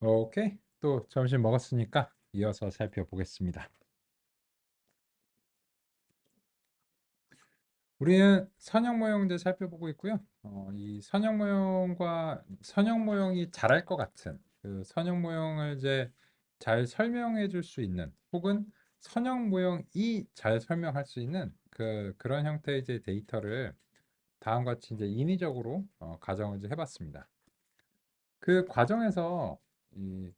오케이. 또 점심 먹었으니까 이어서 살펴보겠습니다. 우리는 선형 모형제 살펴보고 있고요. 이 선형 모형과 선형 모형이 잘할 것 같은 그 선형 모형을 이제 잘 설명해 줄 수 있는 혹은 선형 모형이 잘 설명할 수 있는 그런 형태의 이제 데이터를 다음과 같이 이제 인위적으로 가정을 이제 해봤습니다. 그 과정에서 이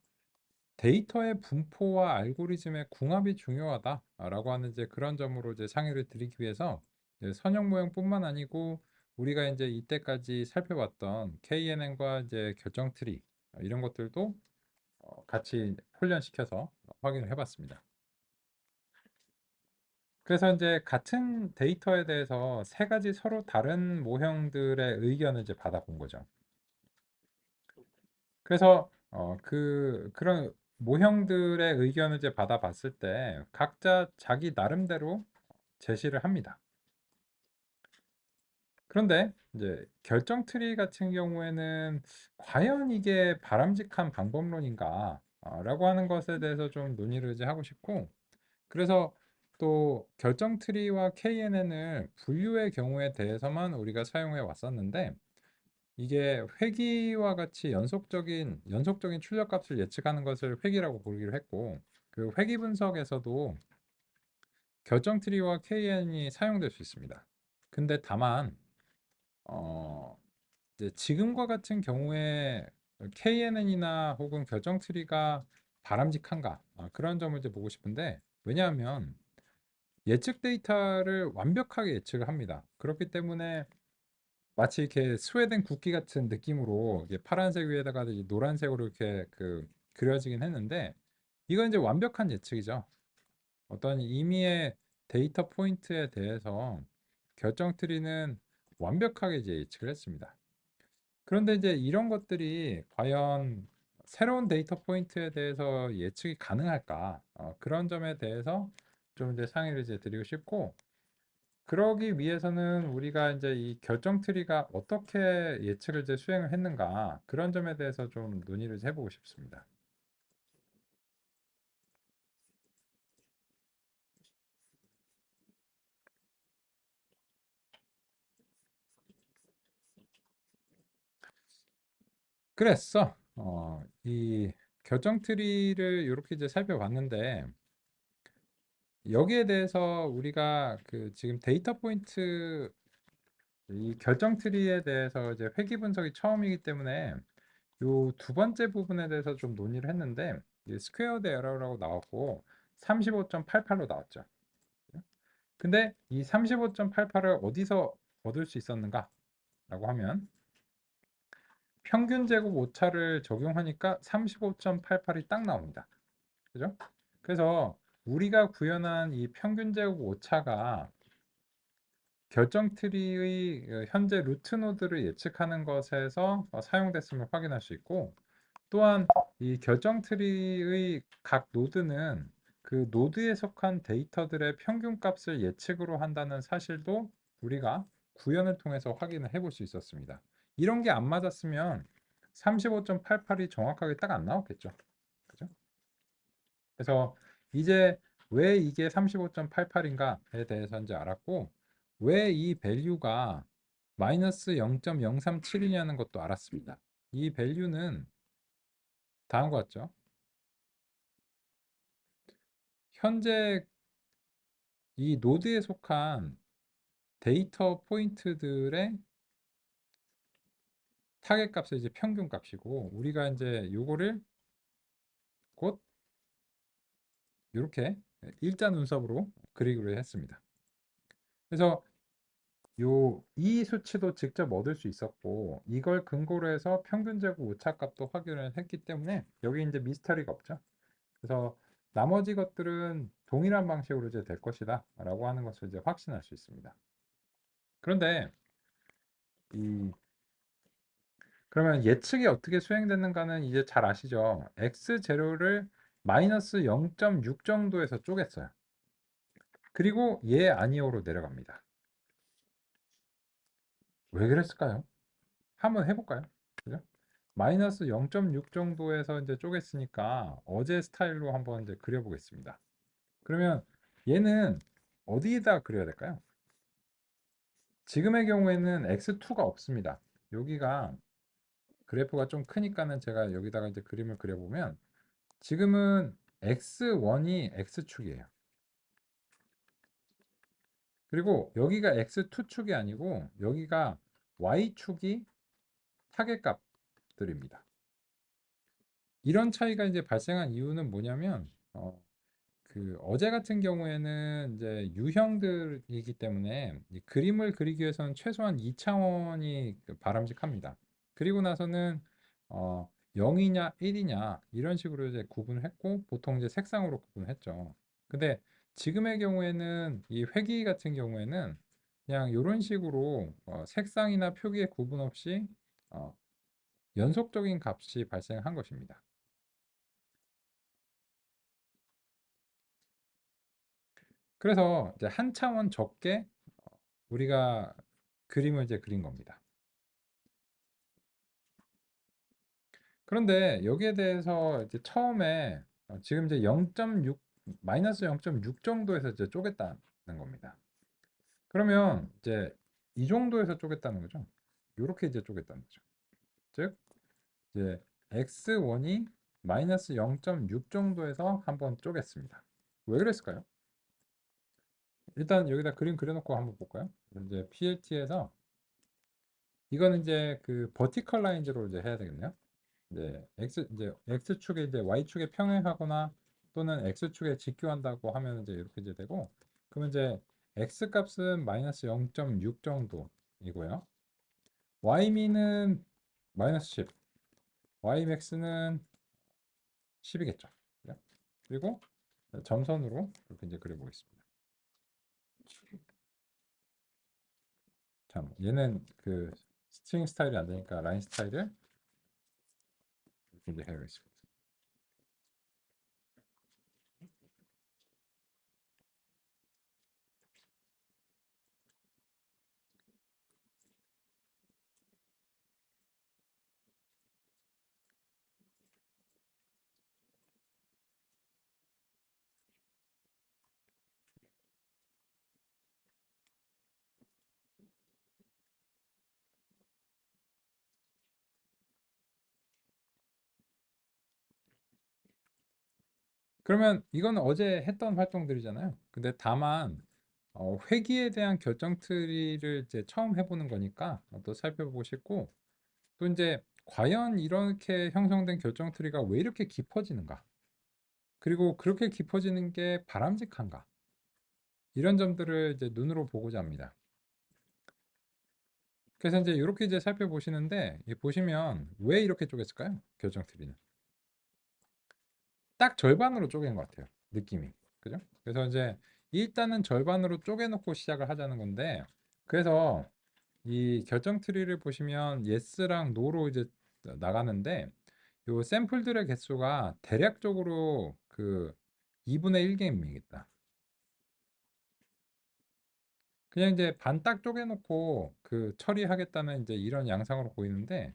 데이터의 분포와 알고리즘의 궁합이 중요하다라고 하는 이제 그런 점으로 이제 상의를 드리기 위해서 이제 선형 모형뿐만 아니고 우리가 이제 이때까지 살펴봤던 KNN과 이제 결정 트리 이런 것들도 같이 훈련시켜서 확인을 해봤습니다. 그래서 이제 같은 데이터에 대해서 세 가지 서로 다른 모형들의 의견을 이제 받아본 거죠. 그래서 그런 모형들의 의견을 이제 받아봤을 때 각자 자기 나름대로 제시를 합니다. 그런데 이제 결정 트리 같은 경우에는 과연 이게 바람직한 방법론인가? 라고 하는 것에 대해서 좀 논의를 이제 하고 싶고, 그래서 또 결정 트리와 KNN을 분류의 경우에 대해서만 우리가 사용해 왔었는데, 이게 회귀와 같이 연속적인 출력값을 예측하는 것을 회귀라고 부르기로 했고, 그 회귀 분석에서도 결정 트리와 KN이 사용될 수 있습니다. 근데 다만 어, 이제 지금과 같은 경우에 KNN이나 혹은 결정 트리가 바람직한가? 그런 점을 이제 보고 싶은데, 왜냐하면 예측 데이터를 완벽하게 예측을 합니다. 그렇기 때문에 마치 이렇게 스웨덴 국기 같은 느낌으로 이게 파란색 위에다가 이제 노란색으로 이렇게 그려지긴 했는데, 이건 이제 완벽한 예측이죠. 어떤 임의의 데이터 포인트에 대해서 결정 트리는 완벽하게 이제 예측을 했습니다. 그런데 이제 이런 것들이 과연 새로운 데이터 포인트에 대해서 예측이 가능할까? 그런 점에 대해서 좀 이제 상의를 이제 드리고 싶고, 그러기 위해서는 우리가 이제 이 결정 트리가 어떻게 예측을 이제 수행을 했는가 그런 점에 대해서 좀 논의를 해보고 싶습니다. 그랬어. 이 결정 트리를 이렇게 이제 살펴봤는데, 여기에 대해서 우리가 지금 데이터 포인트 이 결정 트리에 대해서 이제 회귀 분석이 처음이기 때문에 요 두 번째 부분에 대해서 좀 논의를 했는데, 스퀘어드 에러라고 나왔고 35.88로 나왔죠. 근데 이 35.88을 어디서 얻을 수 있었는가 라고 하면 평균 제곱 오차를 적용하니까 35.88이 딱 나옵니다. 그죠? 그래서 우리가 구현한 이 평균 제곱 오차가 결정 트리의 현재 루트 노드를 예측하는 것에서 사용됐음을 확인할 수 있고, 또한 이 결정 트리의 각 노드는 그 노드에 속한 데이터들의 평균 값을 예측으로 한다는 사실도 우리가 구현을 통해서 확인을 해볼 수 있었습니다. 이런 게 안 맞았으면 35.88이 정확하게 딱 안 나왔겠죠. 그죠? 그래서 이제 왜 이게 35.88인가에 대해서 이제 알았고, 왜 이 밸류가 마이너스 0.037이냐는 것도 알았습니다. 이 밸류는 다음과 같죠. 현재 이 노드에 속한 데이터 포인트들의 타겟 값의 이제 평균 값이고, 우리가 이제 요거를 곧 이렇게 일자 눈썹으로 그리기로 했습니다. 그래서 이 수치도 직접 얻을 수 있었고, 이걸 근거로 해서 평균 제곱 오차값도 확인을 했기 때문에 여기 이제 미스터리가 없죠. 그래서 나머지 것들은 동일한 방식으로 이제 될 것이다 라고 하는 것을 이제 확신할 수 있습니다. 그런데 이 그러면 예측이 어떻게 수행되는가는 이제 잘 아시죠? x0를 마이너스 0.6 정도에서 쪼갰어요. 그리고 얘 아니오로 내려갑니다. 왜 그랬을까요? 한번 해볼까요? 그죠? 마이너스 0.6 정도에서 이제 쪼갰으니까 어제 스타일로 한번 이제 그려보겠습니다. 그러면 얘는 어디에다 그려야 될까요? 지금의 경우에는 x2가 없습니다. 여기가 그래프가 좀 크니까는 제가 여기다가 이제 그림을 그려보면 지금은 x1이 x축이에요. 그리고 여기가 x2축이 아니고 여기가 y축이 타겟값들입니다. 이런 차이가 이제 발생한 이유는 뭐냐면 그 어제 같은 경우에는 이제 유형들이기 때문에 이 그림을 그리기 위해서는 최소한 2차원이 바람직합니다. 그리고 나서는 0이냐 1이냐 이런 식으로 이제 구분을 했고 보통 이제 색상으로 구분했죠. 근데 지금의 경우에는 이 회기 같은 경우에는 그냥 이런 식으로 색상이나 표기에 구분 없이 어, 연속적인 값이 발생한 것입니다. 그래서 이제 한 차원 적게 우리가 그림을 이제 그린 겁니다. 그런데 여기에 대해서 이제 처음에 지금 이제 0.6 마이너스 0.6 정도에서 이제 쪼갰다는 겁니다. 그러면 이제 이 정도에서 쪼갰다는 거죠. 이렇게 이제 쪼갰다는 거죠. 즉 이제 x1이 마이너스 0.6 정도에서 한번 쪼갰습니다. 왜 그랬을까요? 일단 여기다 그림 그려놓고 한번 볼까요? 이제 PLT에서 이거는 이제 그 버티컬 라인즈로 이제 해야 되겠네요. 이제 x축에 이제 y축에 평행하거나 또는 x축에 직교한다고 하면 이제 이렇게 이제 되고 그러면 이제 x 값은 마이너스 0.6 정도이고요. y미는 마이너스 10, ymax는 10이겠죠. 그리고 점선으로 이렇게 이제 그려보겠습니다. 참, 얘는 그 스트링 스타일이 안 되니까 라인 스타일을 이렇게 이제 해야겠습니다. 그러면 이건 어제 했던 활동들이잖아요. 근데 다만 회기에 대한 결정 트리를 이제 처음 해보는 거니까 또 살펴보고 싶고 또 이제 과연 이렇게 형성된 결정 트리가 왜 이렇게 깊어지는가? 그리고 그렇게 깊어지는 게 바람직한가? 이런 점들을 이제 눈으로 보고자 합니다. 그래서 이제 이렇게 이제 살펴보시는데 보시면 왜 이렇게 쪼갰을까요? 결정 트리는 딱 절반으로 쪼갠 것 같아요. 느낌이. 그죠? 그래서 이제 일단은 절반으로 쪼개놓고 시작을 하자는 건데 그래서 이 결정 트리를 보시면 yes랑 no로 이제 나가는데 요 샘플들의 개수가 대략적으로 그 2분의 1 개입니다. 그냥 이제 반 딱 쪼개놓고 그 처리하겠다는 이제 이런 양상으로 보이는데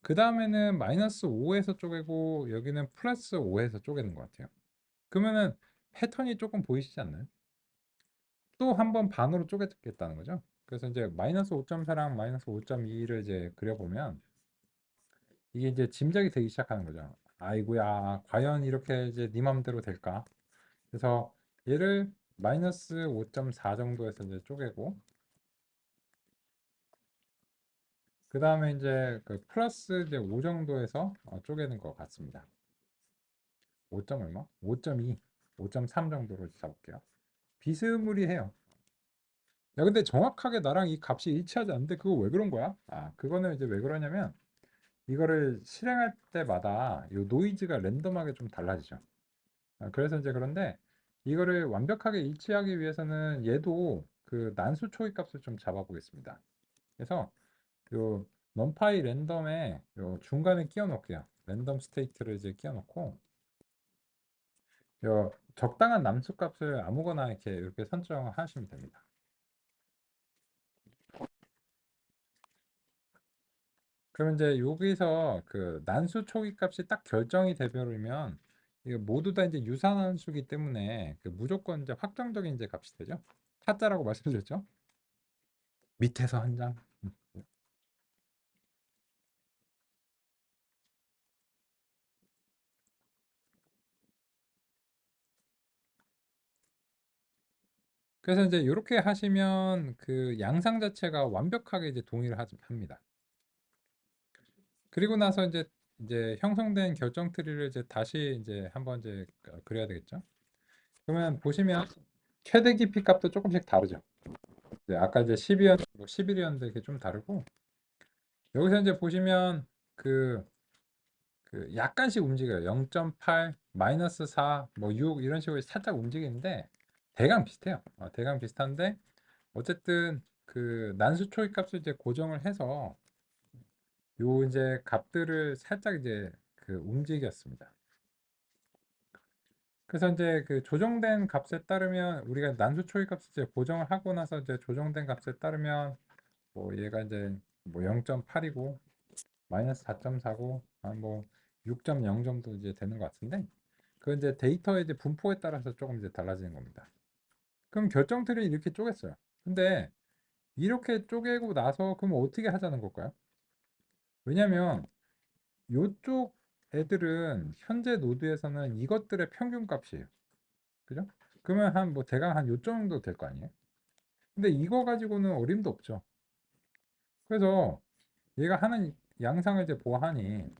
그 다음에는 마이너스 5에서 쪼개고 여기는 플러스 5에서 쪼개는 것 같아요. 그러면은 패턴이 조금 보이시지 않나요? 또 한 번 반으로 쪼개겠다는 거죠. 그래서 이제 마이너스 5.4랑 마이너스 5.2를 이제 그려보면 이게 이제 짐작이 되기 시작하는 거죠. 아이고야, 과연 이렇게 이제 네 맘대로 될까? 그래서 얘를 마이너스 5.4 정도에서 이제 쪼개고 그 다음에 이제 그 플러스 이제 5 정도에서 쪼개는 것 같습니다. 5점 얼마? 5.2, 5.3 정도로 잡을게요. 비스무리해요. 야, 근데 정확하게 나랑 이 값이 일치하지 않는데 그거 왜 그런 거야? 그거는 이제 왜 그러냐면 이거를 실행할 때마다 이 노이즈가 랜덤하게 좀 달라지죠. 그래서 이제 그런데 이거를 완벽하게 일치하기 위해서는 얘도 그 난수 초이 값을 좀 잡아보겠습니다. 그래서 요 numPy 랜덤에 요 중간에 끼워 놓을게요. 랜덤 스테이트를 이제 끼워 놓고 요 적당한 남수 값을 아무거나 이렇게 선정하시면 됩니다. 그러면 이제 여기서 그 난수 초기 값이 딱 결정이 돼버리면 이게 모두 다 이제 유사함수기 때문에 그 무조건 이제 확정적인 이제 값이 되죠. 타짜라고 말씀드렸죠. 밑에서 한 장. 그래서 이제 이렇게 하시면 그 양상 자체가 완벽하게 이제 동의를 합니다. 그리고 나서 이제 형성된 결정 트리를 이제 다시 이제 한번 이제 그려야 되겠죠. 그러면 보시면 최대 깊이 값도 조금씩 다르죠. 이제 아까 이제 10이었, 뭐 11이었는데 이게 좀 다르고 여기서 이제 보시면 그, 그 약간씩 움직여요. 0.8, 마이너스 4, 뭐 6 이런 식으로 살짝 움직이는데 대강 비슷해요. 대강 비슷한데 어쨌든 그 난수 초기 값을 이제 고정을 해서 요 이제 값들을 살짝 이제 그 움직였습니다. 그래서 이제 그 조정된 값에 따르면 우리가 난수 초기 값을 이제 고정을 하고 나서 이제 조정된 값에 따르면 뭐 얘가 이제 뭐 0.8이고 마이너스 4.4고 뭐 6.0 정도 이제 되는 것 같은데 그 이제 데이터의 이제 분포에 따라서 조금 이제 달라지는 겁니다. 그럼 결정틀을 이렇게 쪼갰어요. 근데 이렇게 쪼개고 나서 그럼 어떻게 하자는 걸까요? 왜냐면 요쪽 애들은 현재 노드에서는 이것들의 평균 값이에요. 그죠? 그러면 한 뭐 대강 한 요 정도 될 거 아니에요? 근데 이거 가지고는 어림도 없죠. 그래서 얘가 하는 양상을 이제 보아하니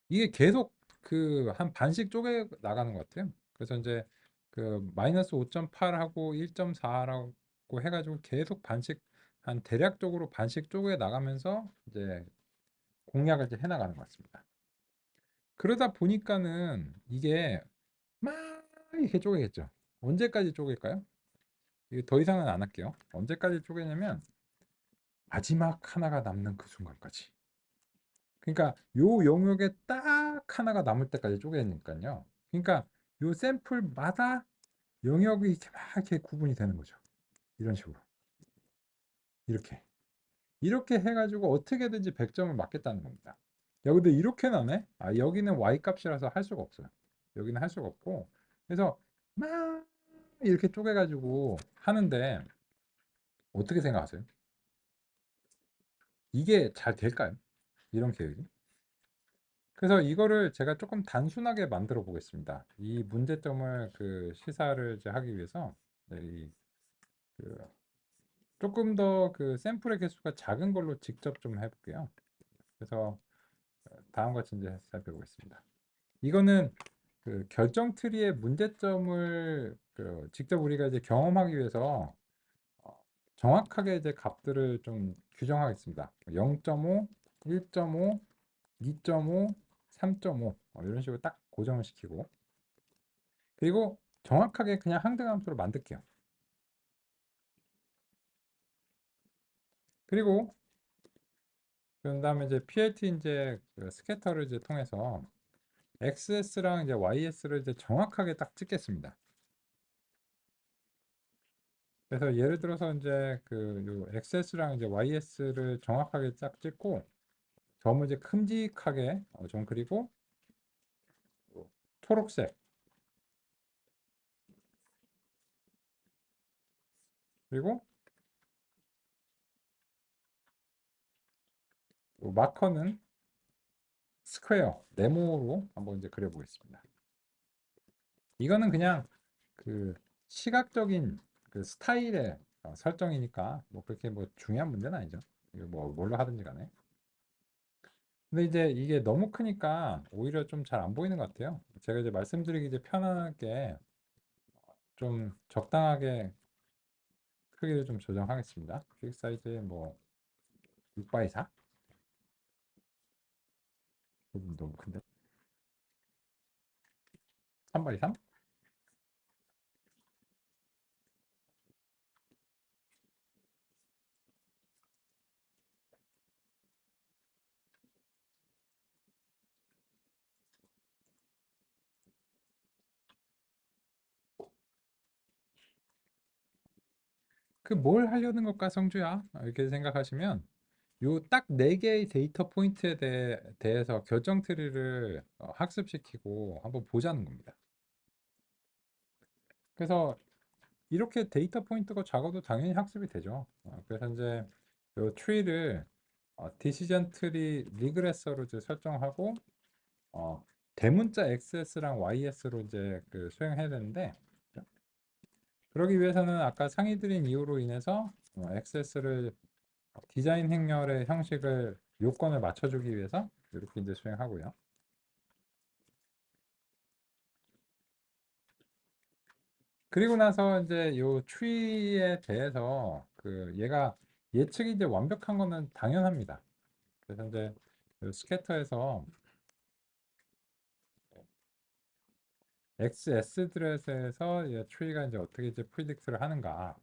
이게 계속 그 한 반씩 쪼개 나가는 것 같아요. 그래서 이제 그 마이너스 5.8하고 1.4라고 해가지고 계속 반씩 한 대략적으로 반씩 쪼개 나가면서 이제 공략을 이제 해나가는 것 같습니다. 그러다 보니까는 이게 막 이렇게 쪼개겠죠. 언제까지 쪼갤까요? 이게 더 이상은 안 할게요. 언제까지 쪼개냐면 마지막 하나가 남는 그 순간까지. 그러니까 요 영역에 딱 하나가 남을 때까지 쪼개니까요. 그러니까 요 샘플마다 영역이 이렇게 막 이렇게 구분이 되는 거죠. 이런 식으로. 이렇게. 이렇게 해가지고 어떻게든지 100점을 맞겠다는 겁니다. 야, 근데 이렇게 나네? 여기는 y 값이라서 할 수가 없어요. 여기는 할 수가 없고. 그래서 막 이렇게 쪼개가지고 하는데 어떻게 생각하세요? 이게 잘 될까요? 이런 계획이? 그래서 이거를 제가 조금 단순하게 만들어 보겠습니다. 이 문제점을 그 시사를 이제 하기 위해서 네, 그 조금 더 그 샘플의 개수가 작은 걸로 직접 좀 해볼게요. 그래서 다음과 같이 이제 살펴보겠습니다. 이거는 그 결정 트리의 문제점을 그 직접 우리가 이제 경험하기 위해서 정확하게 이제 값들을 좀 규정하겠습니다. 0.5, 1.5, 2.5, 3.5 이런 식으로 딱 고정을 시키고 그리고 정확하게 그냥 항등함수로 만들게요. 그리고 그 다음에 이제 PLT 이제 그 스캐터를 이제 통해서 XS랑 이제 YS를 이제 정확하게 딱 찍겠습니다. 그래서 예를 들어서 이제 그 요 XS랑 이제 YS를 정확하게 딱 찍고 점을 이제 큼직하게 좀 그리고 초록색 그리고 요 마커는 스퀘어 네모로 한번 이제 그려보겠습니다. 이거는 그냥 그 시각적인 그 스타일의 설정이니까 뭐 그렇게 뭐 중요한 문제는 아니죠. 이거 뭐 뭘로 하든지 간에. 근데 이제 이게 너무 크니까 오히려 좀 잘 안 보이는 것 같아요. 제가 이제 말씀드리기 이제 편하게 좀 적당하게 크기를 좀 조정하겠습니다. 퀵 사이즈에 뭐 6 x 4? 너무 큰데? 3 x 3? 그 뭘 하려는 걸까, 성주야? 이렇게 생각하시면 요 딱 네 개의 데이터 포인트에 대해서 결정 트리를 학습시키고 한번 보자는 겁니다. 그래서 이렇게 데이터 포인트가 작아도 당연히 학습이 되죠. 그래서 이제 요 트리를 디시전 트리 리그레서로 이제 설정하고 어, 대문자 XS랑 YS로 이제 그 수행해야 되는데, 그러기 위해서는 아까 상위 드린 이유로 인해서 XS를 디자인 행렬의 형식을 요건을 맞춰주기 위해서 이렇게 이제 수행하고요. 그리고 나서 이제 요 tree에 대해서 그 얘가 예측이 이제 완벽한 거는 당연합니다. 그래서 이제 요 스캐터에서 XS 드렛에서 tree가 이제 어떻게 이제 프리딕트를 하는가.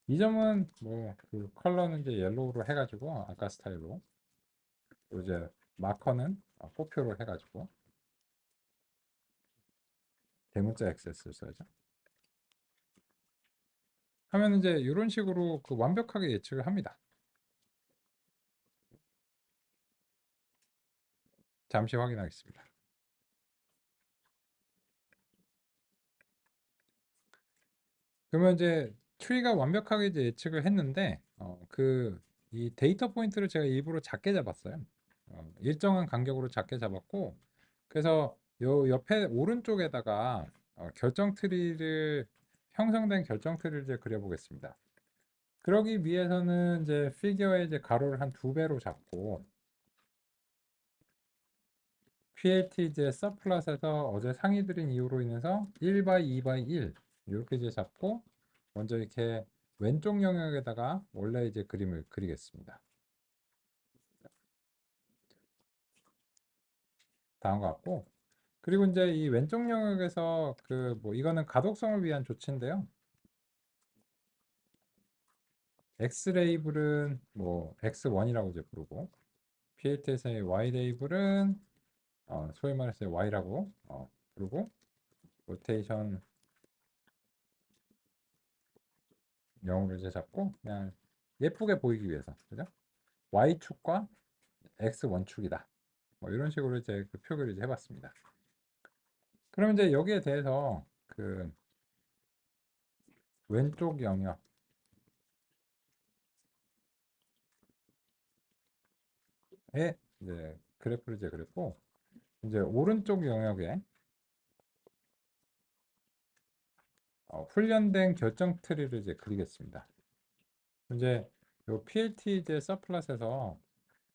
이 점은 뭐 그 컬러는 이제 옐로우로 해가지고 아까 스타일로, 또 이제 마커는 꽃표로 해가지고 대문자 XS를 써야죠. 하면 이제 이런 식으로 그 완벽하게 예측을 합니다. 잠시 확인하겠습니다. 그러면 이제 트리가 완벽하게 이제 예측을 했는데 그 이 데이터 포인트를 제가 일부러 작게 잡았어요. 일정한 간격으로 작게 잡았고, 그래서 요 옆에 오른쪽에다가 결정 트리를 형성된 결정 트리를 이제 그려보겠습니다. 그러기 위해서는 이제 피겨의 이제 가로를 한 두 배로 잡고, QLT 이제 서플롯에서 어제 상위 드린 이유로 인해서 1 by 2 by 1 이렇게 이제 잡고, 먼저 이렇게 왼쪽 영역에다가 원래 이제 그림을 그리겠습니다. 다음과 같고, 그리고 이제 이 왼쪽 영역에서 그 뭐 이거는 가독성을 위한 조치인데요. X 레이블은 뭐 X1이라고 이제 부르고, PLT에서의 Y 레이블은 소위 말해서 Y라고 부르고, 로테이션 0으로 이제 잡고 그냥 예쁘게 보이기 위해서, 그죠? Y축과 X1축이다. 뭐 이런 식으로 이제 그 표기를 이제 해봤습니다. 그럼 이제 여기에 대해서 그 왼쪽 영역에 이제 그래프를 이제 그렸고, 이제 오른쪽 영역에 훈련된 결정 트리를 이제 그리겠습니다. 이제 요 PLT 이제 서플롯에서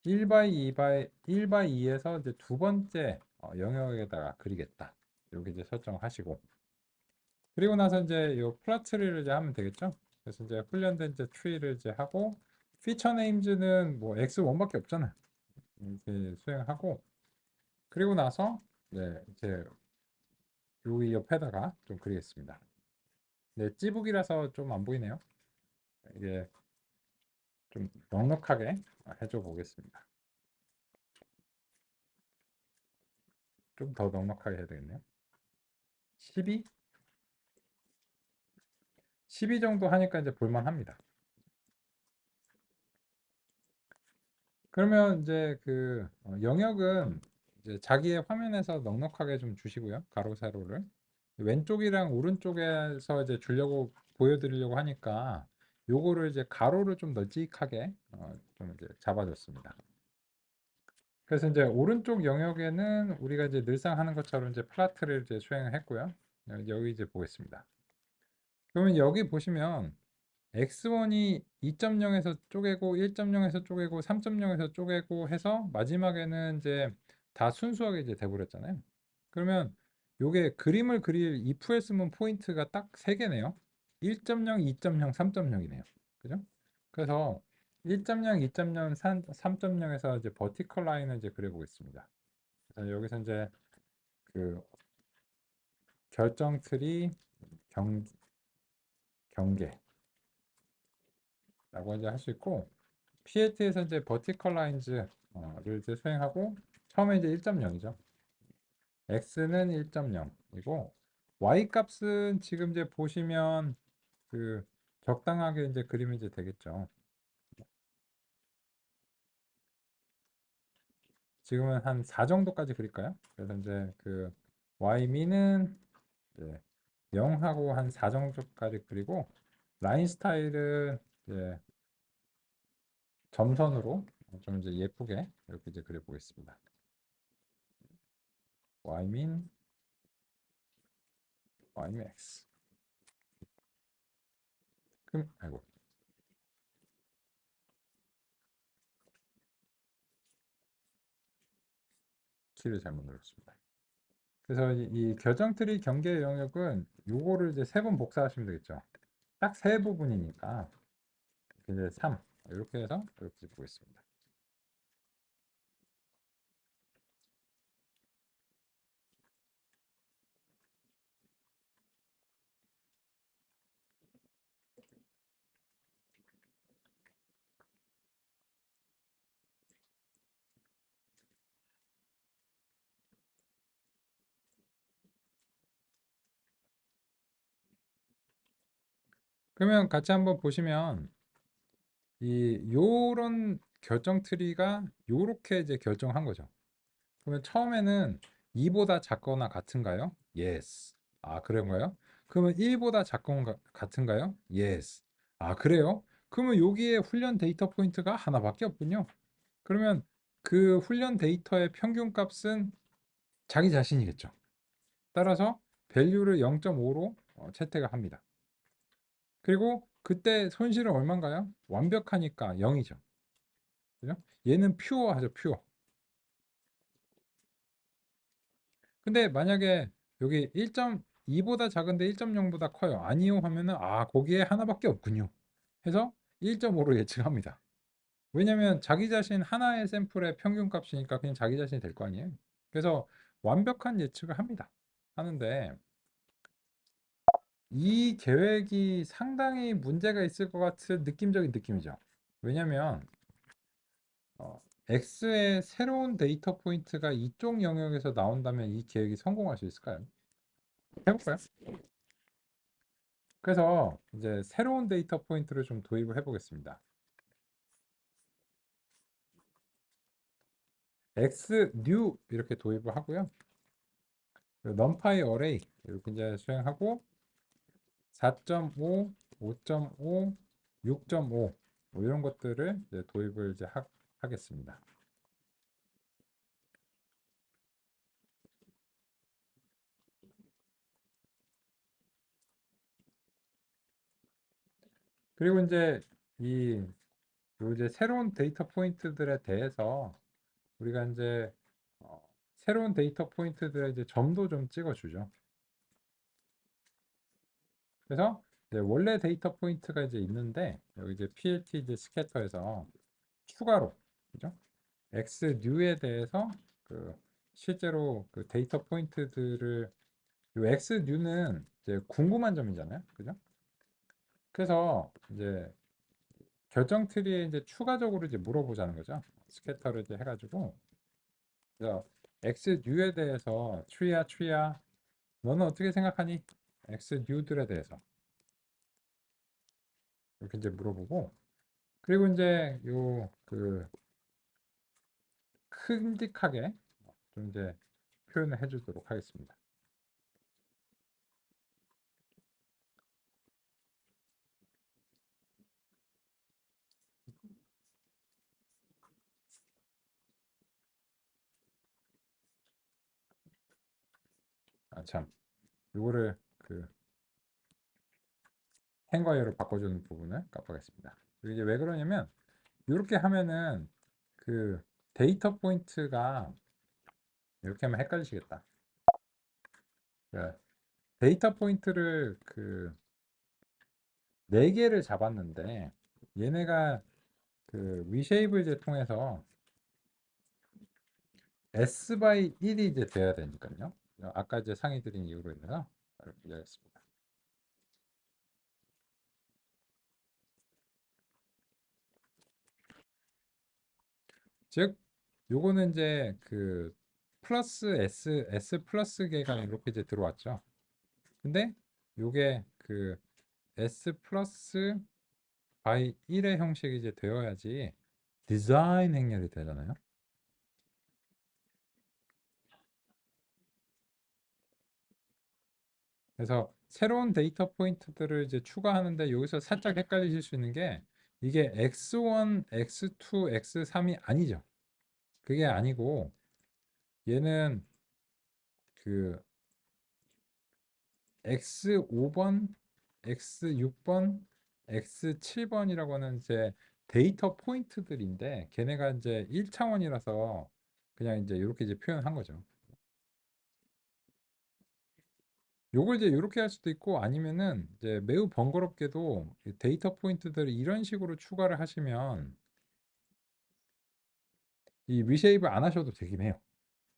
1 by 2 by 1 by 2에서 이제 두 번째 영역에다가 그리겠다. 이렇게 이제 설정하시고, 그리고 나서 이제 요 플롯 트리를 이제 하면 되겠죠. 그래서 이제 훈련된 이제 트리를 이제 하고, 피처 네임즈는 뭐 X1밖에 없잖아요. 이렇게 수행하고, 그리고 나서 네, 이제 여기 옆에다가 좀 그리겠습니다. 네, 찌북이라서 좀 안 보이네요. 이게 좀 넉넉하게 해줘 보겠습니다. 좀 더 넉넉하게 해야 되겠네요. 12? 12 정도 하니까 이제 볼만합니다. 그러면 이제 그 영역은 이제 자기의 화면에서 넉넉하게 좀 주시고요. 가로 세로를. 왼쪽이랑 오른쪽에서 이제 주려고 보여드리려고 하니까 요거를 이제 가로를 좀 널찍하게 좀 이제 잡아줬습니다. 그래서 이제 오른쪽 영역에는 우리가 이제 늘상 하는 것처럼 이제 플라트를 이제 수행을 했고요. 여기 이제 보겠습니다. 그러면 여기 보시면 x1이 2.0에서 쪼개고 1.0에서 쪼개고 3.0에서 쪼개고 해서 마지막에는 이제 다 순수하게 이제 돼버렸잖아요. 그러면 요게 그림을 그릴 if에 쓰면 포인트가 딱 3개네요. 1.0, 2.0, 3.0이네요. 그죠? 그래서 1.0, 2.0, 3.0에서 이제 버티컬 라인을 이제 그려보겠습니다. 그래서 여기서 이제 그 결정 트리 경계라고 이제 할 수 있고, PLT에서 이제 버티컬 라인즈를 이제 수행하고, 처음에 이제 1.0이죠. x는 1.0이고 y 값은 지금 이제 보시면 그 적당하게 이제 그림이 이제 되겠죠. 지금은 한 4 정도까지 그릴까요? 그래서 이제 그 y미는 이제 0하고 한 4 정도까지 그리고 라인 스타일은 이제 점선으로 좀 이제 예쁘게 이렇게 이제 그려보겠습니다. ymin, ymax. 그럼 아이고 키를 잘못 눌렀습니다. 그래서 이 결정 트리 경계 영역은 요거를 이제 3번 복사하시면 되겠죠. 딱 3부분이니까 이제 3 이렇게 해서 이렇게 보겠습니다. 그러면 같이 한번 보시면 이 요런 결정 트리가 요렇게 이제 결정한 거죠. 그러면 처음에는 2보다 작거나 같은가요? Yes. 아, 그런가요? 그러면 1보다 작거나 같은가요? Yes. 아, 그래요? 그러면 여기에 훈련 데이터 포인트가 하나밖에 없군요. 그러면 그 훈련 데이터의 평균 값은 자기 자신이겠죠. 따라서 밸류를 0.5로 채택을 합니다. 그리고 그때 손실은 얼마인가요? 완벽하니까 0이죠. 그죠? 얘는 퓨어하죠, 퓨어. 근데 만약에 여기 1.2보다 작은데 1.0보다 커요. 아니요 하면은 아, 거기에 하나밖에 없군요. 해서 1.5로 예측합니다. 왜냐면 자기 자신 하나의 샘플의 평균 값이니까 그냥 자기 자신이 될 거 아니에요. 그래서 완벽한 예측을 합니다. 하는데 이 계획이 상당히 문제가 있을 것 같은 느낌적인 느낌이죠. 왜냐면 X의 새로운 데이터 포인트가 이쪽 영역에서 나온다면 이 계획이 성공할 수 있을까요? 해볼까요? 그래서 이제 새로운 데이터 포인트를 좀 도입을 해보겠습니다. X new 이렇게 도입을 하고요. numpy array 이렇게 이제 수행하고 4.5, 5.5, 6.5 뭐 이런 것들을 이제 도입을 이제 하겠습니다. 그리고 이제 이 요 이제 새로운 데이터 포인트들에 대해서 우리가 이제 어, 새로운 데이터 포인트들의 이제 점도 좀 찍어주죠. 그래서 이제 원래 데이터 포인트가 이제 있는데 여기 이제 PLT 이제 스캐터에서 추가로 그죠? X new에 대해서 그 실제로 그 데이터 포인트들을 요 X new는 이제 궁금한 점이잖아요, 그죠? 그래서 이제 결정 트리에 이제 추가적으로 이제 물어보자는 거죠. 스캐터를 이제 해가지고 그래서 X new에 대해서 트리야 너는 어떻게 생각하니? X new들에 대해서 이렇게 이제 물어보고 그리고 이제 요 그 큼직하게 좀 이제 표현을 해주도록 하겠습니다. 아 참, 요거를 그 행과열로 바꿔주는 부분을 깜빡했습니다. 이게 왜 그러냐면 이렇게 하면은 그 데이터 포인트가 이렇게 하면 헷갈리시겠다. 그 데이터 포인트를 그 4개를 잡았는데 얘네가 그 위쉐이브 이제 통해서 S by 1이 이제 돼야 되니까요. 아까 이제 상의 드린 이유로 인해서 이렇게 이야기했습니다. 즉 요거는 이제 그 플러스 S 플러스 개가 이렇게 이제 들어왔죠. 근데 요게 그 S 플러스 by 1의 형식이 이제 되어야지 디자인 행렬이 되잖아요. 그래서 새로운 데이터 포인트들을 이제 추가하는데 여기서 살짝 헷갈리실 수 있는 게 이게 x1, x2, x3이 아니죠. 그게 아니고 얘는 그 x5번, x6번, x7번이라고 하는 이제 데이터 포인트들인데 걔네가 이제 1차원이라서 그냥 이제 이렇게 이제 표현한 거죠. 요걸 이제 이렇게 할 수도 있고 아니면은 이제 매우 번거롭게도 이 데이터 포인트들을 이런 식으로 추가를 하시면 이 리쉐입을 안 하셔도 되긴 해요.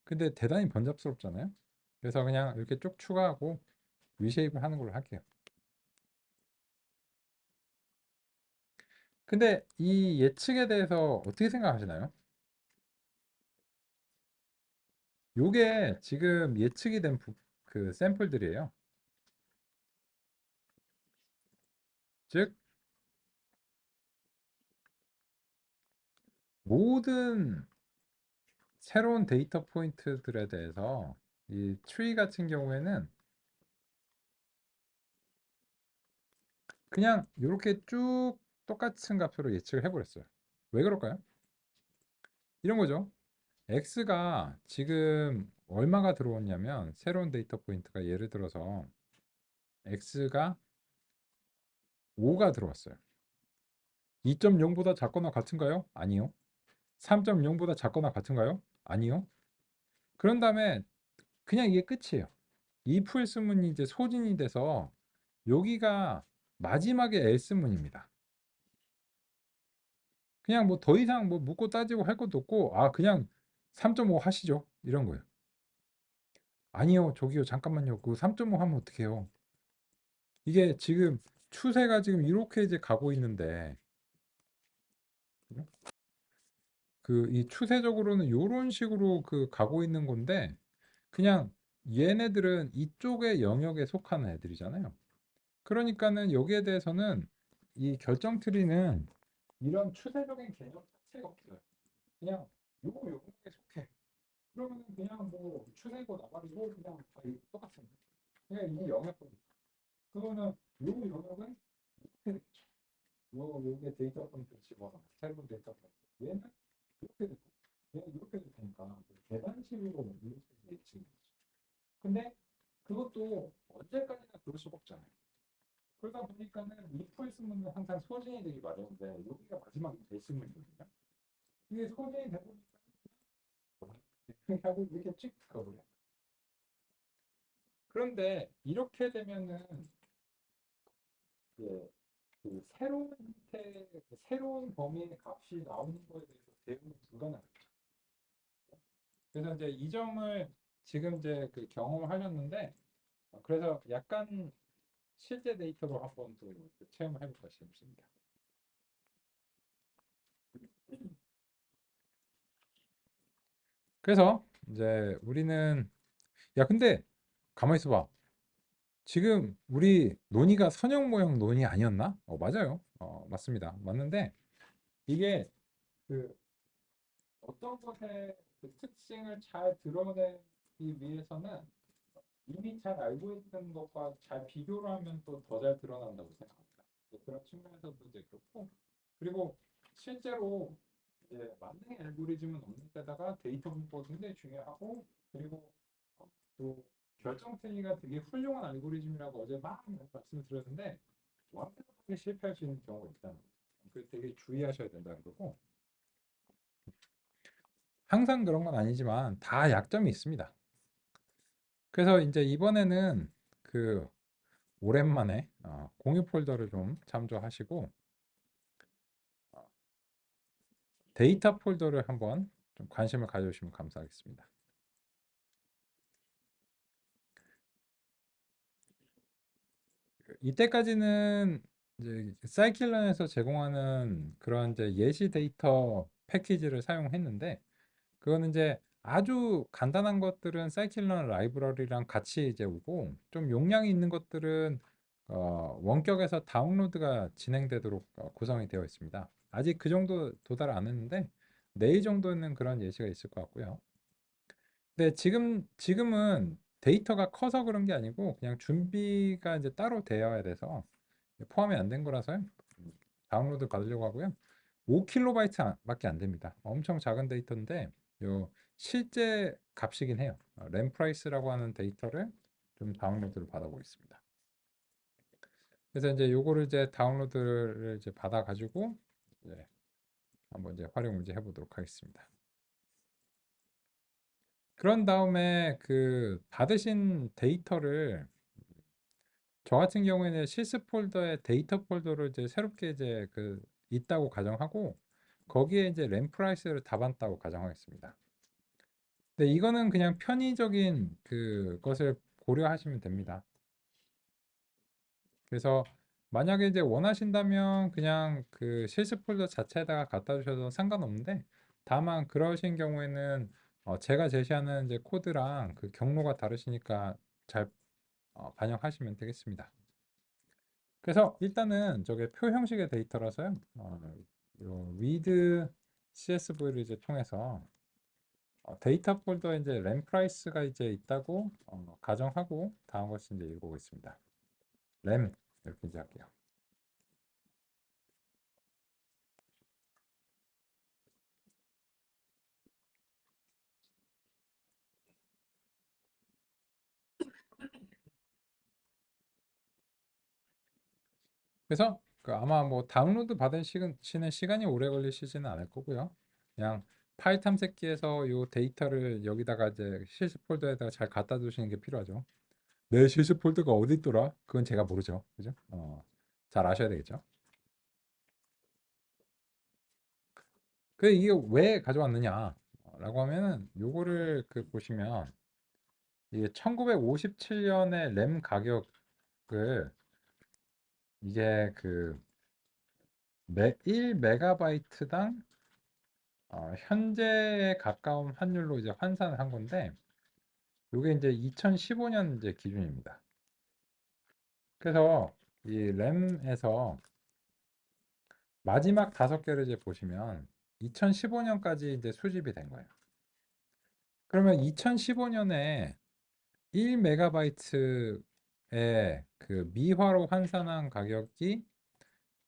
근데 대단히 번잡스럽잖아요. 그래서 그냥 이렇게 쭉 추가하고 리쉐입을 하는 걸로 할게요. 근데 이 예측에 대해서 어떻게 생각하시나요? 요게 지금 예측이 된 그 샘플들이에요. 즉 모든 새로운 데이터 포인트들에 대해서 이 트리 같은 경우에는 그냥 이렇게 쭉 똑같은 값으로 예측을 해버렸어요. 왜 그럴까요? 이런 거죠. x가 지금 얼마가 들어왔냐면 새로운 데이터 포인트가 예를 들어서 x가 5가 들어왔어요. 2.0보다 작거나 같은가요? 아니요. 3.0보다 작거나 같은가요? 아니요. 그런 다음에 그냥 이게 끝이에요. 이 풀스문이 이제 소진이 돼서 여기가 마지막에 else문입니다. 그냥 뭐 더 이상 뭐 묻고 따지고 할 것도 없고 아 그냥 3.5 하시죠. 이런 거예요. 아니요. 저기요. 잠깐만요. 그 3.5 하면 어떡해요? 이게 지금 추세가 지금 이렇게 이제 가고 있는데 그 이 추세적으로는 요런 식으로 그 가고 있는 건데 그냥 얘네들은 이쪽의 영역에 속하는 애들이잖아요. 그러니까는 여기에 대해서는 이 결정 트리는 이런 추세적인 개념 자체가 없어요. 그냥 요거 영역에 속해. 그러면 그냥 뭐 추세고 나발이고 그냥 다 똑같습니다. 그냥 이 영역이니까. 그거는 요 영역은 이렇게 되죠. 요게 데이터 포인트 집어넣어. 새로운 데이터 포인트. 얘는 이렇게 되고 얘는 이렇게 되니까 계산식으로 이렇게 되지. 근데 그것도 언제까지나 그럴 수가 없잖아요. 그러다 보니까는 if 있으면 항상 소진이 되기 마련인데 여기가 마지막에 됐으면거든요. 이게 소진이 되고 이렇게 하고 이렇게 찍 가버려. 그런데 이렇게 되면은 예, 그 새로운 형태, 새로운 범위의 값이 나오는 거에 대해서 대응이 불가능하죠. 그래서 이제 이 점을 지금 이제 그 경험을 하셨는데 그래서 약간 실제 데이터로 한번 또 체험을 해볼까 싶습니다. 그래서 이제 우리는 야 근데 가만히 있어봐. 지금 우리 논의가 선형 모형 논의 아니었나? 맞아요. 맞습니다. 맞는데 이게 그 어떤 것의 그 특징을 잘 드러내기 위해서는 이미 잘 알고 있는 것과 잘 비교를 하면 또 더 잘 드러난다고 생각합니다. 그런 측면에서도 이제 그렇고 그리고 실제로 이제 만능의 알고리즘은 없는 데다가 데이터 분포가 굉장히 중요하고 그리고 또 결정 트리가 되게 훌륭한 알고리즘이라고 어제 막 말씀을 드렸는데 완벽하게 실패할 수 있는 경우가 있다는 거예요. 그 되게 주의하셔야 된다는 거고 항상 그런 건 아니지만 다 약점이 있습니다. 그래서 이제 이번에는 그 오랜만에 공유 폴더를 좀 참조하시고 어, 데이터 폴더를 한번 좀 관심을 가져주시면 감사하겠습니다. 이때까지는 이제 사이클런에서 제공하는 그런 이제 예시 데이터 패키지를 사용했는데 그거는 이제 아주 간단한 것들은 사이클런 라이브러리랑 같이 이제 오고 좀 용량이 있는 것들은 원격에서 다운로드가 진행되도록 구성이 되어 있습니다. 아직 그 정도 도달 안 했는데 내일 정도는 그런 예시가 있을 것 같고요. 근데 지금은 데이터가 커서 그런 게 아니고 그냥 준비가 이제 따로 되어야 돼서 포함이 안 된 거라서요. 다운로드 받으려고 하고요. 5KB 밖에 안 됩니다. 엄청 작은 데이터인데 요 실제 값이긴 해요. 램 프라이스라고 하는 데이터를 좀 다운로드를 받아보겠습니다. 그래서 이제 요거를 이제 다운로드를 이제 받아 가지고 이제 한번 이제 활용을 이제 해보도록 하겠습니다. 그런 다음에 그 받으신 데이터를 저 같은 경우에는 실습 폴더에 데이터 폴더를 이제 새롭게 이제 그 있다고 가정하고 거기에 이제 램 프라이스를 담았다고 가정하겠습니다. 근데 이거는 그냥 편의적인 그것을 고려하시면 됩니다. 그래서 만약에 이제 원하신다면 그냥 그 실습 폴더 자체에다가 갖다 주셔도 상관없는데 다만 그러신 경우에는 제가 제시하는 이제 코드랑 그 경로가 다르시니까 잘 반영하시면 되겠습니다. 그래서 일단은 저게 표 형식의 데이터라서요. 요 read CSV를 이제 통해서 데이터 폴더에 이제 램 프라이스가 이제 있다고 가정하고 다음 것을 이제 읽어보겠습니다. 램 이렇게 이제 할게요. 그래서 그 아마 뭐 다운로드 받으시는 시간이 오래 걸리시지는 않을 거고요. 그냥 파일 탐색기에서 요 데이터를 여기다가 이제 실습 폴더에다가 잘 갖다 두시는 게 필요하죠. 내 실습 폴더가 어디 있더라? 그건 제가 모르죠. 그죠? 잘 아셔야 되겠죠. 그 이게 왜 가져왔느냐? 라고 하면은 요거를 그 보시면 이게 1957년에 램 가격을 이게 그 1메가바이트당 현재에 가까운 환율로 이제 환산을 한 건데 이게 이제 2015년 이제 기준입니다. 그래서 이 램에서 마지막 5개를 이제 보시면 2015년까지 이제 수집이 된 거예요. 그러면 2015년에 1메가바이트의 그 미화로 환산한 가격이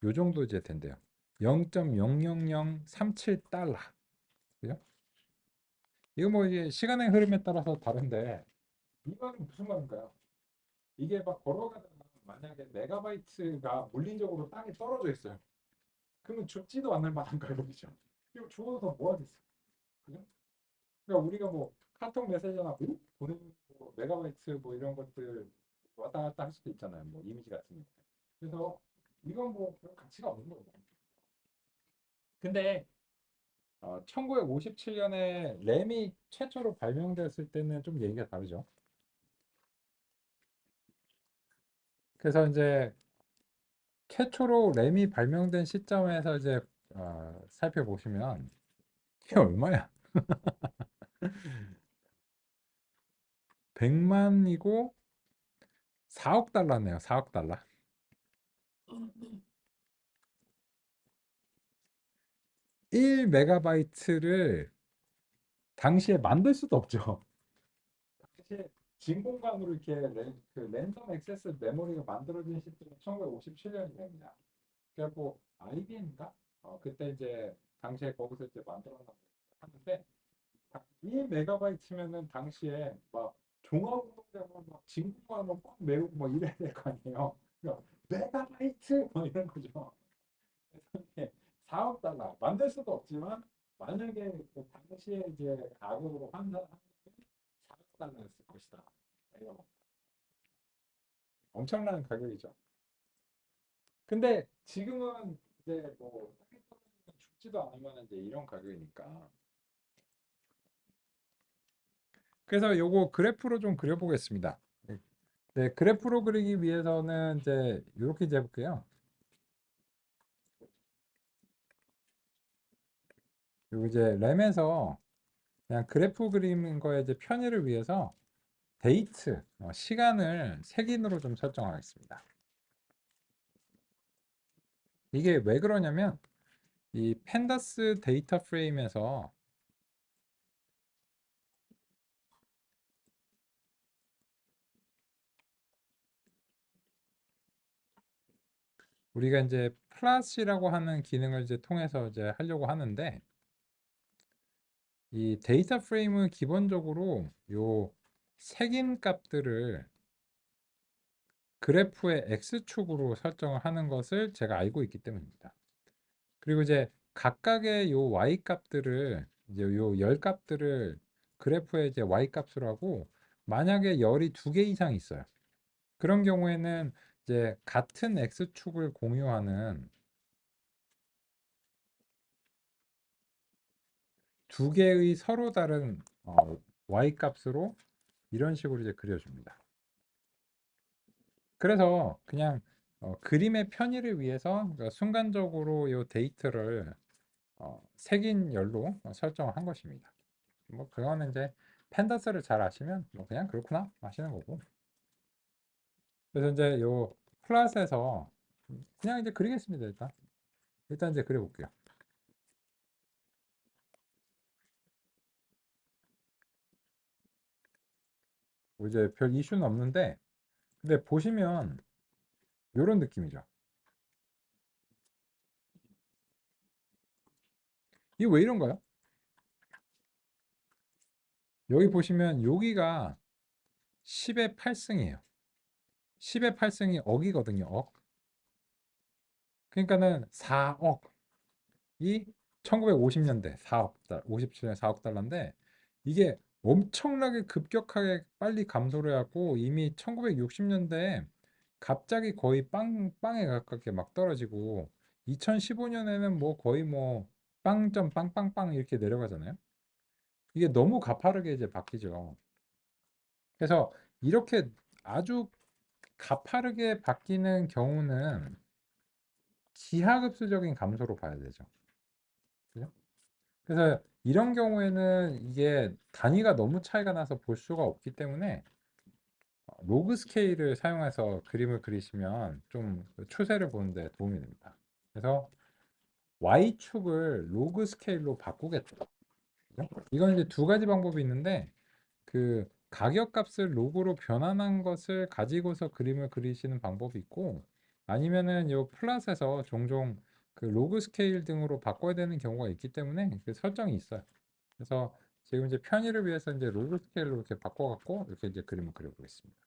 요 정도 이제 된대요. 0.00037달러. 그죠? 이거 뭐 이게 시간의 흐름에 따라서 다른데 이건 무슨 말인가요? 이게 막 걸어가다가 만약에 메가바이트가 물리적으로 땅에 떨어져 있어요. 그러면 죽지도 않을 만한 가격이죠. 이거 죽어서 뭐 하겠어? 그죠? 그러니까 우리가 뭐 카톡 메시지나 보내는 뭐 메가바이트 뭐 이런 것들 왔다 갔다 할 수도 있잖아요. 뭐 이미지 같은 거. 그래서 이건 뭐 별 가치가 없는 거예요. 근데 1957년에 램이 최초로 발명됐을 때는 좀 얘기가 다르죠. 그래서 이제 최초로 램이 발명된 시점에서 이제 살펴보시면 이게 얼마야? 100만이고 4억 달러네요. 4억 달러. 1메가바이트를 당시에 만들 수도 없죠. 당시에 진 공간으로 이렇게 그 랜덤 액세스 메모리가 만들어진 시점이 1957년입니다. 그래갖고 IBM인가? 그때 이제 당시에 거기서 이제 만들었나 하는데 2메가바이트면은 당시에 막 종합운동장을 막 진공관으로 꽉 메우고 막 이래야 될 거 아니에요. 그러니까 메가바이트 뭐 이런 거죠. 그래서 이게 4억 달러 만들 수도 없지만 만약에 그 당시에 이제 가격으로 환산하면 4억 달러였을 것이다. 이런 엄청난 가격이죠. 근데 지금은 이제 뭐 땅에 떨어지면 죽지도 않으면 이제 이런 가격이니까. 그래서 요거 그래프로 좀 그려보겠습니다. 네, 그래프로 그리기 위해서는 이제 이렇게 이제 해볼게요. 그리고 이제 램에서 그냥 그래프 그리는 거에 이제 편의를 위해서 데이트, 시간을 색인으로 좀 설정하겠습니다. 이게 왜 그러냐면 이 펜다스 데이터 프레임에서 우리가 이제 플랫이라고 하는 기능을 이제 통해서 이제 하려고 하는데 이 데이터 프레임은 기본적으로 요 색인 값들을 그래프의 x축으로 설정을 하는 것을 제가 알고 있기 때문입니다. 그리고 이제 각각의 요 y 값들을 이제 요 열 값들을 그래프의 이제 y 값으로 하고 만약에 열이 두 개 이상 있어요. 그런 경우에는 이제 같은 x축을 공유하는 두 개의 서로 다른 y 값으로 이런 식으로 이제 그려줍니다. 그래서 그냥 그림의 편의를 위해서 그러니까 순간적으로 이 데이터를 색인 열로 설정한 것입니다. 뭐 그거는 이제 펜더스를 잘 아시면 뭐 그냥 그렇구나 하시는 거고. 그래서 이제 요 클래스에서 그냥 이제 그리겠습니다. 일단 이제 그려볼게요. 뭐 이제 별 이슈는 없는데 근데 보시면 요런 느낌이죠. 이게 왜 이런가요? 여기 보시면 여기가 10의 8승이에요. 10의 8승이 억이거든요. 억. 그러니까는 4억이 1950년대 4억 달, 57년 4억 달러인데 이게 엄청나게 급격하게 빨리 감소를 하고 이미 1960년대에 갑자기 거의 빵에 가깝게 막 떨어지고 2015년에는 뭐 거의 뭐 빵점 빵빵빵 이렇게 내려가잖아요. 이게 너무 가파르게 이제 바뀌죠. 그래서 이렇게 아주 가파르게 바뀌는 경우는 기하급수적인 감소로 봐야 되죠. 그죠? 그래서 이런 경우에는 이게 단위가 너무 차이가 나서 볼 수가 없기 때문에 로그 스케일을 사용해서 그림을 그리시면 좀 추세를 보는 데 도움이 됩니다. 그래서 Y축을 로그 스케일로 바꾸겠다. 그죠? 이건 이제 두 가지 방법이 있는데 그 가격값을 로그로 변환한 것을 가지고서 그림을 그리시는 방법이 있고 아니면은 요 플랫에서 종종 그 로그 스케일 등으로 바꿔야 되는 경우가 있기 때문에 그 설정이 있어요. 그래서 지금 이제 편의를 위해서 이제 로그 스케일로 이렇게 바꿔갖고 이렇게 이제 그림을 그려보겠습니다.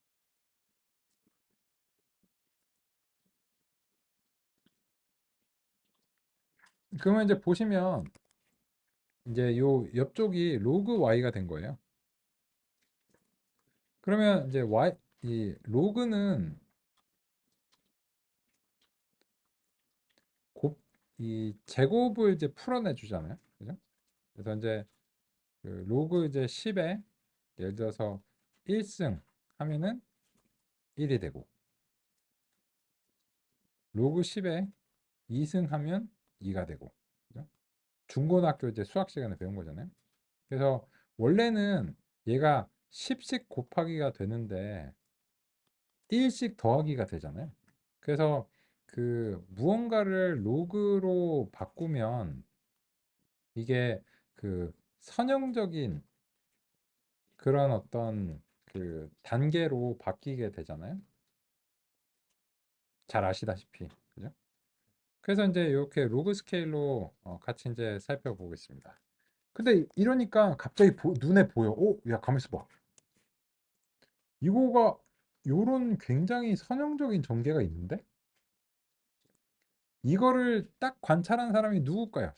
그러면 이제 보시면 이제 요 옆쪽이 로그 y가 된 거예요. 그러면 이제 이 로그는 이 제곱을 이제 풀어내 주잖아요. 그죠? 그래서 이제 그 로그 이제 10에 예를 들어서 1승 하면은 1이 되고 로그 10에 2승 하면 2가 되고 그죠? 중고등학교 이제 수학 시간에 배운 거잖아요. 그래서 원래는 얘가 10씩 곱하기가 되는데 1씩 더하기가 되잖아요. 그래서 그 무언가를 로그로 바꾸면 이게 그 선형적인 그런 어떤 그 단계로 바뀌게 되잖아요. 잘 아시다시피. 그죠? 그래서 이제 이렇게 로그 스케일로 같이 이제 살펴보겠습니다. 근데 이러니까 갑자기 눈에 보여. 야, 가만 있어 봐. 이거가 요런 굉장히 선형적인 전개가 있는데 이거를 딱 관찰한 사람이 누굴까요?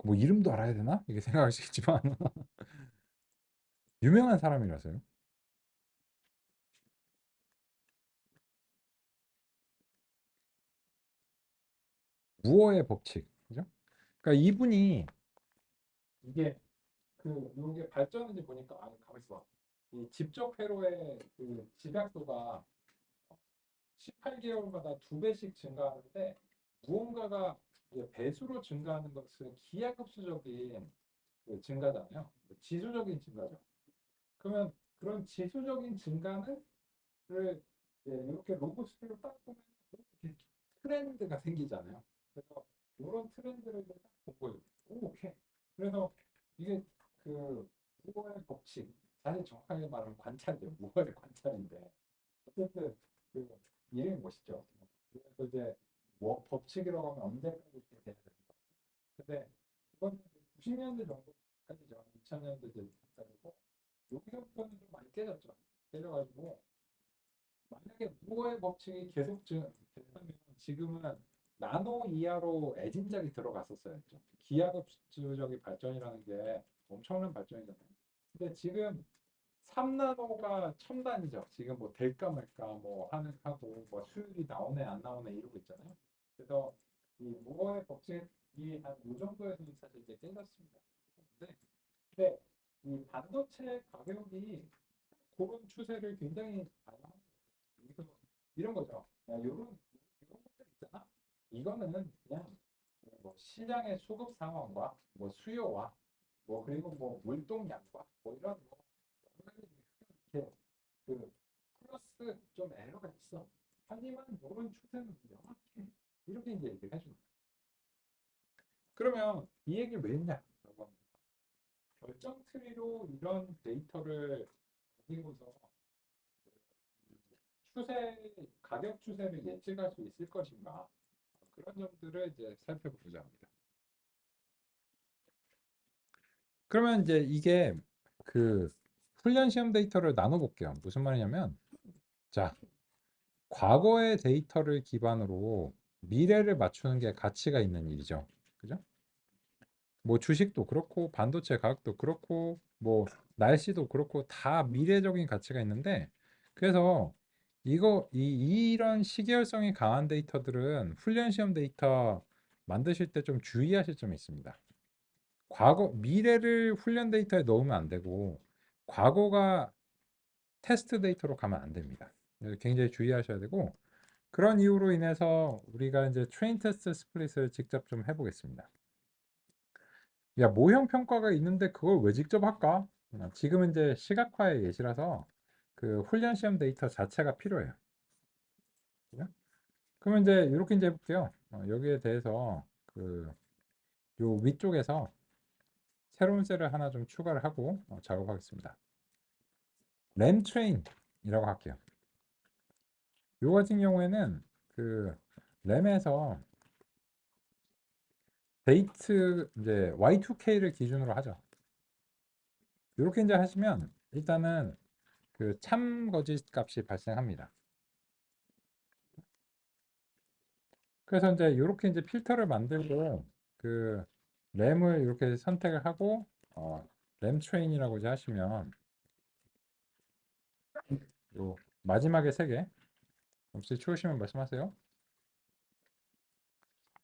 뭐 이름도 알아야 되나? 이게 생각하시겠지만 유명한 사람이라서요. 무어의 법칙. 그죠? 그러니까 이분이 이게 그 요게 발전인지 보니까 가만 있어 봐. 이 집적 회로의 그 집약도가 18개월마다 두 배씩 증가하는데 무언가가 이제 배수로 증가하는 것은 기하급수적인 그 증가잖아요. 지수적인 증가죠. 그러면 그런 지수적인 증가는 를 이렇게 로고 스케일로 딱 보면 이렇게 트렌드가 생기잖아요. 그래서 이런 트렌드를 딱 본 거예요. 오, 오케이. 그래서 이게 그 무어의 법칙, 사실 정확하게 말하면 관찰이죠. 무어의 관찰인데 어쨌든 그 이름이 멋있죠. 그래서 이제 뭐 법칙이라고 하면 언제까지 이렇게 돼야 되는 거. 근데 그거는 90년대 정도까지죠. 2000년대 됐다고 여기서부터는 좀 많이 깨졌죠. 깨져가지고 만약에 무어의 법칙이 계속 된다면 지금은 나노 이하로 애진작이 들어갔었어야죠. 기하급수적인 발전이라는 게 엄청난 발전이잖아요. 근데 지금 3나노가 첨단이죠. 지금 뭐 될까 말까 뭐 하는 하고 뭐 수율이 나오네 안 나오네 이러고 있잖아요. 그래서 이 무어의 법칙이 한 이 정도에서는 사실 이제 깨졌습니다. 근데 이 반도체 가격이 그런 추세를 굉장히 반영합니다. 그래서 이런 거죠. 야, 이런 것들 있잖아. 이거는 그냥 뭐 시장의 수급 상황과 뭐 수요와 뭐 그리고 뭐 물동량과 뭐 이런 거 이렇게 그 플러스 좀 에러가 있어. 하지만 이런 추세는 명확해. 이렇게 이제 얘기를 해주는 거야. 그러면 이 얘기를 왜 했냐? 라고 하면 결정 트리로 이런 데이터를 가지고서 추세, 가격 추세를 예측할 수 있을 것인가? 그런 점들을 이제 살펴보고자 합니다. 그러면 이제 이게 그 훈련 시험 데이터를 나눠볼게요. 무슨 말이냐면, 자, 과거의 데이터를 기반으로 미래를 맞추는 게 가치가 있는 일이죠. 그죠? 뭐 주식도 그렇고, 반도체 가격도 그렇고, 뭐 날씨도 그렇고, 다 미래적인 가치가 있는데, 그래서 이런 시계열성이 강한 데이터들은 훈련 시험 데이터 만드실 때 좀 주의하실 점이 있습니다. 미래를 훈련 데이터에 넣으면 안 되고, 과거가 테스트 데이터로 가면 안 됩니다. 그래서 굉장히 주의하셔야 되고, 그런 이유로 인해서 우리가 이제 트레인 테스트 스플릿을 직접 좀 해보겠습니다. 야, 모형 평가가 있는데 그걸 왜 직접 할까? 지금은 이제 시각화의 예시라서 그 훈련 시험 데이터 자체가 필요해요. 그죠? 그러면 이제 이렇게 이제 해볼게요. 여기에 대해서 그 요 위쪽에서 새로운 셀을 하나 좀 추가를 하고 작업하겠습니다. 램 트레인이라고 할게요. 요 같은 경우에는 그 램에서 데이트 이제 Y2K를 기준으로 하죠. 이렇게 이제 하시면 일단은 그 참거짓 값이 발생합니다. 그래서 이제 이렇게 이제 필터를 만들고 그 램을 이렇게 선택을 하고 램 트레인이라고 이제 하시면 요 마지막에 세 개 혹시 추우시면 말씀하세요.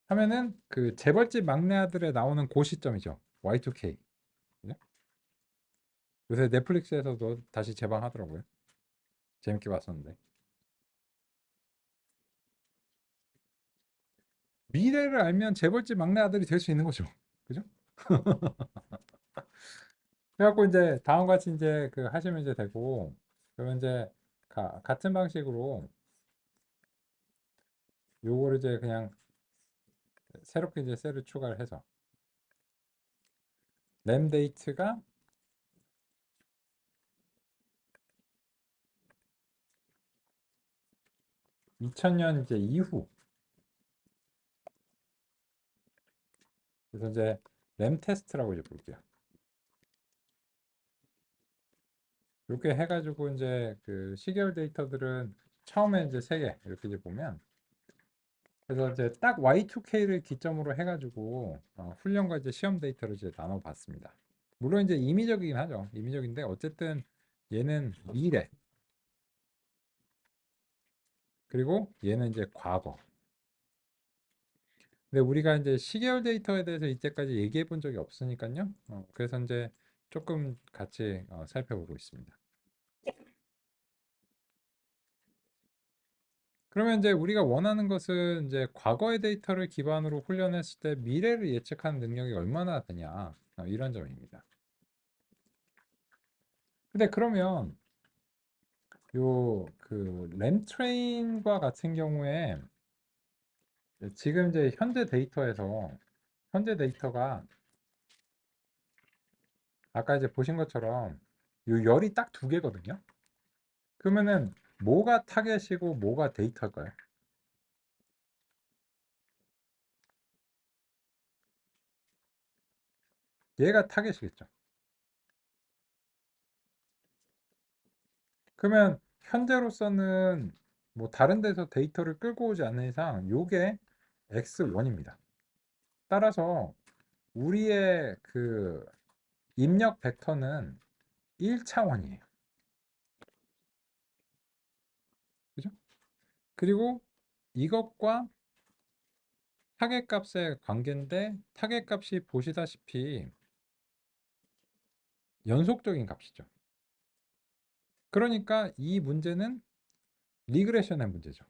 하면은 그 재벌집 막내 아들에 나오는 그 시점이죠. Y2K. 요새 넷플릭스에서도 다시 재방하더라고요. 재밌게 봤었는데. 미래를 알면 재벌집 막내 아들이 될 수 있는 거죠. 그죠? 그래갖고 이제 다음과 같이 이제 그 하시면 이제 되고, 그러면 이제 같은 방식으로 요거를 이제 그냥 새롭게 이제 셀을 추가를 해서 램 데이트가 2000년 이제 이후. 그래서 이제 램 테스트라고 이제 볼게요. 이렇게 해가지고 이제 그 시계열 데이터들은 처음에 이제 세 개 이렇게 이제 보면 그래서 이제 딱 Y2K를 기점으로 해가지고 훈련과 이제 시험 데이터를 이제 나눠봤습니다. 물론 이제 임의적이긴 하죠. 임의적인데 어쨌든 얘는 미래 그리고 얘는 이제 과거. 근데 우리가 이제 시계열 데이터에 대해서 이때까지 얘기해 본 적이 없으니까요. 그래서 이제 조금 같이 살펴보고 있습니다. 그러면 이제 우리가 원하는 것은 이제 과거의 데이터를 기반으로 훈련했을 때 미래를 예측하는 능력이 얼마나 되냐 이런 점입니다. 근데 그러면 요 그 램트레인과 같은 경우에 지금 이제 현재 데이터가 아까 이제 보신 것처럼 요 열이 딱 두 개거든요. 그러면은 뭐가 타겟이고 뭐가 데이터일까요? 얘가 타겟이겠죠. 그러면 현재로서는 뭐 다른 데서 데이터를 끌고 오지 않는 이상 요게 x1입니다. 따라서 우리의 그 입력 벡터는 1차원이에요. 그죠? 그리고 이것과 타겟 값의 관계인데 타겟 값이 보시다시피 연속적인 값이죠. 그러니까 이 문제는 리그레션의 문제죠.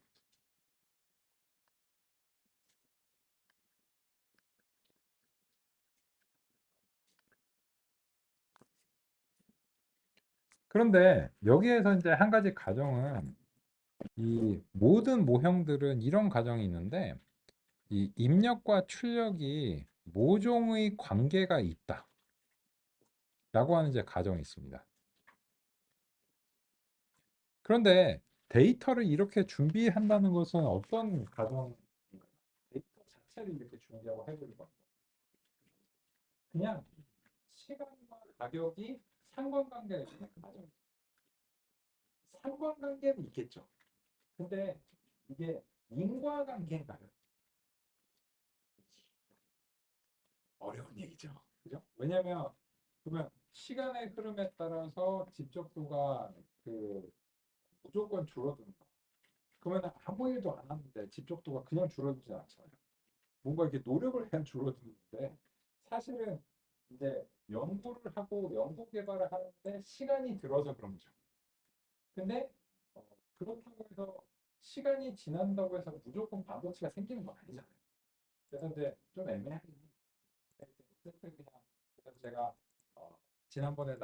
그런데 여기에서 이제 한 가지 가정은 이 모든 모형들은 이런 가정이 있는데 이 입력과 출력이 모종의 관계가 있다라고 하는 이제 가정이 있습니다. 그런데 데이터를 이렇게 준비한다는 것은 어떤 가정인가요? 데이터 자체를 이렇게 준비하고 해버리는 겁니다. 그냥 시간과 가격이 상관관계가 있는 가정. 상관관계는 있겠죠. 근데 이게 인과관계인가요? 어려운 얘기죠. 그죠? 왜냐하면 그러면 시간의 흐름에 따라서 집적도가 그 무조건 줄어든다. 그러면 아무 일도 안 하는데 집적도가 그냥 줄어들지 않잖아요. 뭔가 이렇게 노력을 해야 줄어드는데 사실은 이제 연구를 하고 연구 개발을 하는데 시간이 들어서 그런 거죠. 근데 그렇다고 해서 시간이 지난다고 해서 무조건 반도체가 생기는 건 아니잖아요. 그래서 이제 좀 애매하긴 해요. 어쨌든 그냥 그래서 제가 지난번에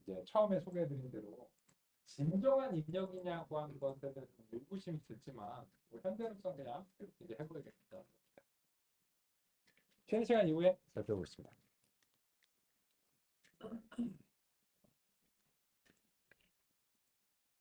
이제 처음에 소개해드린 대로 진정한 입력이냐고 하는 것에 대해서 의구심이 들지만 뭐 현재로서 그냥 이렇게 이제 해보겠다. 쉬는 시간 이후에 살펴보겠습니다.